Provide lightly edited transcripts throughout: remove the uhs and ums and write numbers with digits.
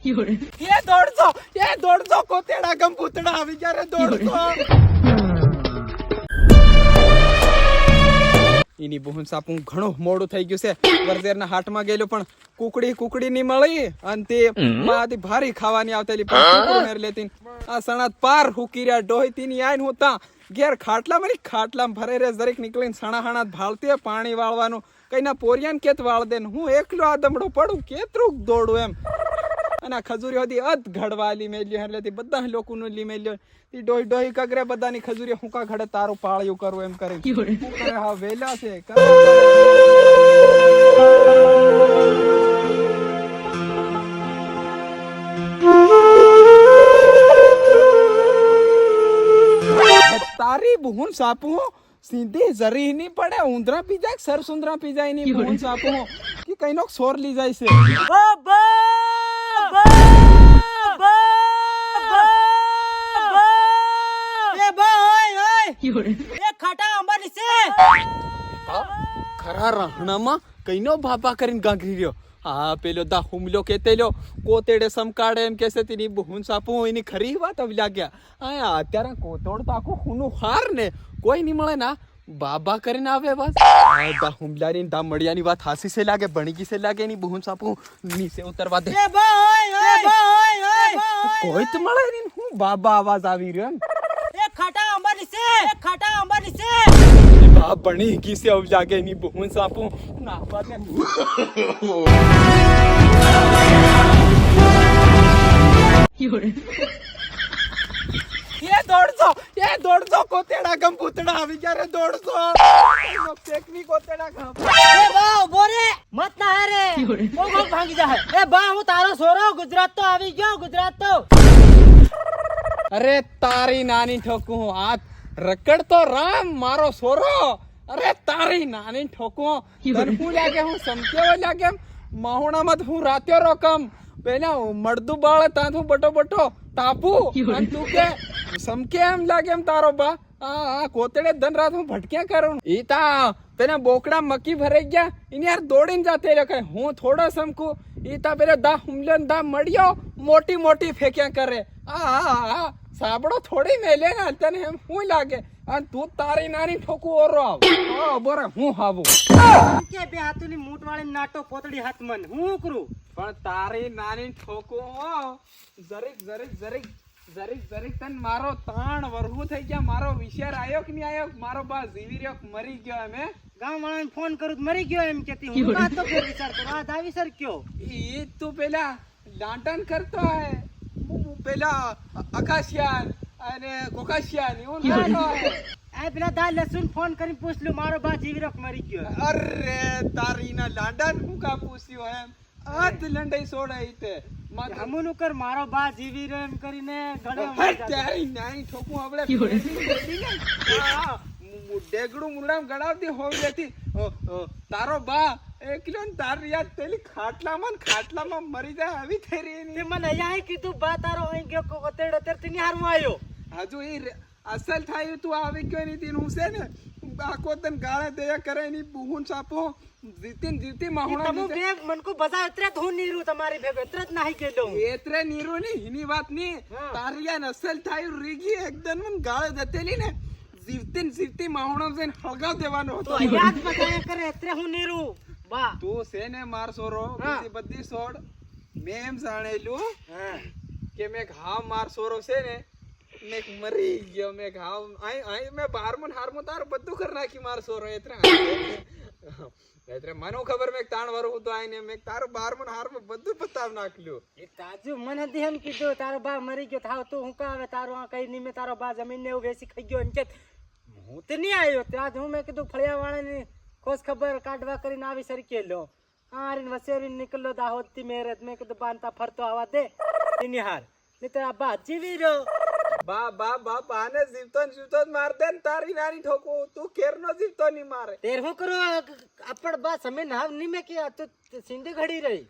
ये दौड़ो कोतेड़ा गम भूतड़ा આવી ગયા રે દોડજો એની બહુન સાપું ઘણો મોડું થઈ ગયું છે વરદેરના હાટમાં ગયેલો પણ કુકડી ની મળી અને તે માથી ભારી ખાવાની આવતેલી પણ કુકડી મેર લેતી આ સણાત પાર હુકી રહ્યા ડોહીતી ની આઈન હોતા ઘેર ખાટલામાં ભરે રે જરીક નીકળીને સણા હણાત ભાળતી પાણી વાળવાનું કઈના પોરિયાન કેત વાળ દે હું એકલો આ દમડો પડું કેતરું દોડું એમ અને ખજૂરી હતી અધ ઘડવાલી મેલ્યો એટલે બધા લોકોનું લી મેલ્યો તી ડોહી કગરે બધાની ખજૂરી હુંકા ઘડે તારું પાળ્યું કરવું એમ કરે હા વેલા છે તારી બહુન સાપુ સીધી જરી નહીં પડે ઊંધરા પી જાય સરસુંદરા પી જાય ની બહુન સાપુ કે કઈનો સોર લી જાય છે ખરા રાહણામાં કઈનો બાબા કરીને ગાંગરી રહ્યો હા પેલો દા હુમલો કેતેલો કોતેડે સમકાડે એમ કેસે તેની બહુન સાપુ એની ખરી વાત આવી લાગ્યા આ અત્યારે કોતોડ તો આખું હુનું હાર ને કોઈ નહીં મળે ના બાબા કરીને આવે બસ દા હુમલાની દા મળિયાની વાત હાસી સે લાગે બણીકી સે લાગે એની બહુન સાપુ નીચે ઉતરવા દે કોઈ તો મળે નહીં હું બાબા આવાજ આવી રહ્યો એમ ખાટા અંબાની છે બા બણી કી સે અવ જાગે ની બહુન સાપુ નાખવા દે ये दौड़ो कोतेड़ा गम भूतड़ा આવી ગયા રે દોડજો નો ટેકની કોतेड़ा ગમ એ બા બોરે મત ના હારે બહુ ભાંગી જાય એ બા હું તારો સોરો ગુજરાત તો આવી ગયો ગુજરાત તો અરે તારી નાની ઠોકું હાથ રકડ તો રામ મારો સોરો અરે તારી નાની ઠોકું તન હું લાગે હું સમકેવો લાગે માહોણા મત હું રાત્યો રોકમ પેલા મળદુ બાળ તાથું બટો તાપુ અને તું કે સમકે એમ લાગે એમ તારો બા આ કોતડે ધન રાત હું ભટક્યા કરું ઈ તા પેલા બોકડા મકી ભરાઈ ગયા એને યાર દોડીને જાતે રે કઈ હું થોડો સમકુ ઈ તા પેલા દા હુમલન દા મળ્યો મોટી ફેંક્યા કરે આ સાબડો થોડી મેલે ને તને એમ હું લાગે અને તું તારી નાની ઠોકું ઓરો આવ બોરે હું હાવું કે બે હાથોની મૂઠ વાળી નાટો પોતડી હાથ મન હું કરું પણ તારી નાની ઠોકું જરીક તન મારો તાણ વરહુ થઈ ગયા મારો વિચાર આયો કે નહીં આયો મારો બા જીવી રહ્યો મરી ગયો એમ ગામ વાળાને ફોન કરું મરી ગયો એમ કેતી હું કા તો ફેર વિચાર કરું આ દાવી સર કયો ઈ તું પેલા લાંટન કરતો હે પેલા આકાશિયાન અને કોકાશિયાન એવું લાગતો હે આ પેલા દા લસુન ફોન કરીને પૂછલું મારો બા જીવી રહ્યો મરી ગયો અરે તારી ના લાંડન હું કા પૂછ્યો એમ આત લંડાઈ સોડાઈ તે હમુનું કર મારો બા જીવી રહ્યો એમ કરીને ગળે તારી નાની ઠોકું આપણે ડેગડું મુરડામ ગડાવતી હોવી હતી તારો બા એકલો ને તારી યાદ પેલી ખાટલામાં મરી જાય આવી થઈ રહી તે મને અહીંયા કીધું બા તારો અહીં ગયો કોતેડ અત્યારે ની હારમાં આવ્યો હજુ એ અસલ થાય તું આવી ગયો ની તીન હું છે ને આખો તન ગાળે દયા કરે ની બુહુન સાપો જીતી માહોણા તમે બે મનકો બજા એત્રે ધૂન નીરું તમારી ભેગો એત્રે જ નહીં કેલો એત્રે નીરું ની હિની વાત ની તારી યાન અસલ થાય રીગી એકદમ મન ગાળે દતેલી ને જીવતી માહોણા જઈને હળગાવ દેવાનો હતો યાદ બતાયા કરે એત્રે હું નીરું બા તું છે ને માર સોરો બધી સોડ મેં એમ જાણેલું કે મેં ઘાવ માર સોરો છે ને મેં મરી ગયો મેં ઘાવ આઈ મેં બારમું હારમું તાર બધું કર નાખી માર સોરો એટલે મને ખબર મેં તાણ વરું તો આઈને મેં તારો બારમું હારમું બધું બતાવ નાખ્યું એ તાજુ મને દેહન કીધું તારો બા મરી ગયો થાવ તું હું કા હવે તારો આ કઈ ની મે તારો બા જમીન ને વેસી ખાઈ ગયો એમ કે હું તો નહીં આવ્યો ત્યાં હું મેં કીધું ફળિયા વાળાની ખોસ ખબર કાઢવા કરીને આવી સરકેલો હારીને વસેરીને નીકળલો દાહોદ થી મેરેજ મેં કીધું બાંધતા ફરતો આવા દે એની હાર નહીં તારા બા જીવી રહ્યો બાને જીવતો માર દે ને તારી નાની ઠોકો તું કેરનો જીવતો નહીં મારે તેર હું કરું આપણ બા જમીન હાવ ની મે કે તું સિંધી ઘડી રહી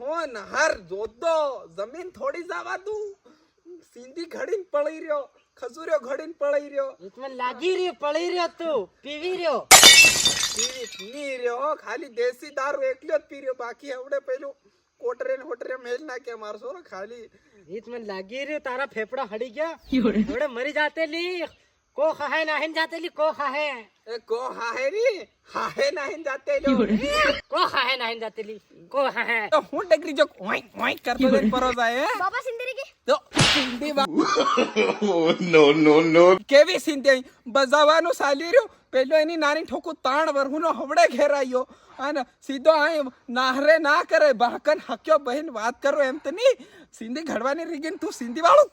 હો નહર જોતો જમીન થોડી જવા તું સિંધી ઘડીને પડી રહ્યો ખજૂર્યો ઘડીને પડી રહ્યો મને લાગી રહ્યો પડી રહ્યો તું પીવી રહ્યો પી રહ્યો ખાલી દેશી દારૂ એકલો જ પી રહ્યો બાકી હવડે પેલું કોટરે ને હોટરે મેલ ના કે મારો સોરો ખાલી ઈત મને લાગી રહ્યું તારા ફેફડા હડી ગયા થોડે મરી જાતેલી કો ખાહે નાહીન જાતેલી કો ખાહે એ કો હાહેરી હાહે નહીં જાતે લો કો ખાહે નાહીન જાતેલી કો ખાહે તો હું ડગરી જો ઓય ઓય કરતો જઈને પરો જાય હે બાબા સિંદરી કે તો સિંધી નો કેવી સિંધી બજાવાનું સાલી રહ્યું પેલો એની નાની ઠોકું તાણ વરહુનો હવડે ઘેરાયો અને સીધો આ નાહરે ના કરે બાકન હક્યો બહેન વાત કરો એમ તો નહીં સિંધી ઘડવાની રીગીન તું સિંધી વાળું